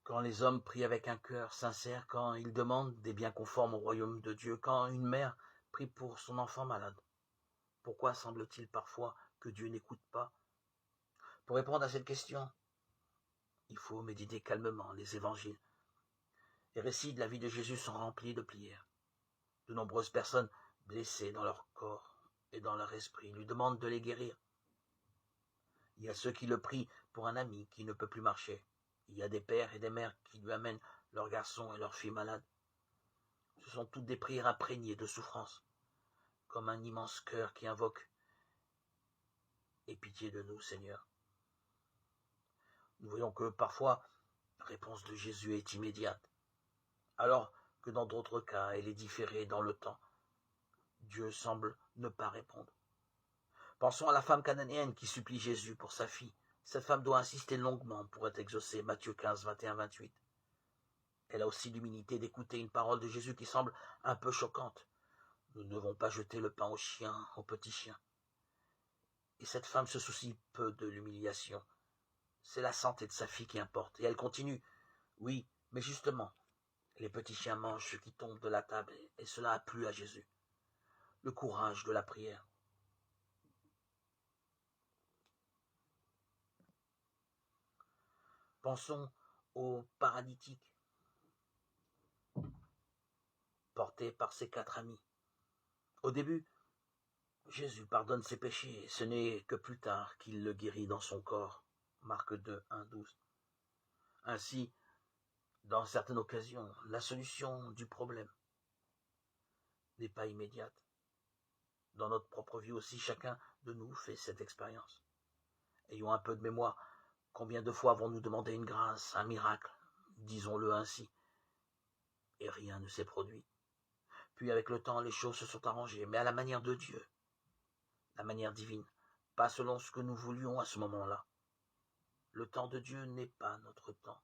Quand les hommes prient avec un cœur sincère, quand ils demandent des biens conformes au royaume de Dieu, quand une mère prie pour son enfant malade, pourquoi semble-t-il parfois que Dieu n'écoute pas? Pour répondre à cette question, il faut méditer calmement les évangiles. Les récits de la vie de Jésus sont remplis de prières. De nombreuses personnes blessées dans leur corps et dans leur esprit lui demandent de les guérir. Il y a ceux qui le prient pour un ami qui ne peut plus marcher. Il y a des pères et des mères qui lui amènent leurs garçons et leurs filles malades. Ce sont toutes des prières imprégnées de souffrance, comme un immense cœur qui invoque « Aie pitié de nous, Seigneur ». Nous voyons que parfois, la réponse de Jésus est immédiate, alors que dans d'autres cas, elle est différée dans le temps. Dieu semble ne pas répondre. Pensons à la femme cananéenne qui supplie Jésus pour sa fille. Cette femme doit insister longuement pour être exaucée, Matthieu 15, 21-28. Elle a aussi l'humilité d'écouter une parole de Jésus qui semble un peu choquante. Nous ne devons pas jeter le pain aux chiens, aux petits chiens. Et cette femme se soucie peu de l'humiliation. C'est la santé de sa fille qui importe. Et elle continue. Oui, mais justement, les petits chiens mangent ce qui tombe de la table, et cela a plu à Jésus. Le courage de la prière. Pensons au paralytique, porté par ses 4 amis. Au début, Jésus pardonne ses péchés, et ce n'est que plus tard qu'il le guérit dans son corps. Marc 2, 1, 12. Ainsi, dans certaines occasions, la solution du problème n'est pas immédiate. Dans notre propre vie aussi, chacun de nous fait cette expérience. Ayons un peu de mémoire. Combien de fois avons-nous demandé une grâce, un miracle, disons-le ainsi, et rien ne s'est produit. Puis avec le temps, les choses se sont arrangées, mais à la manière de Dieu, la manière divine, pas selon ce que nous voulions à ce moment-là. Le temps de Dieu n'est pas notre temps.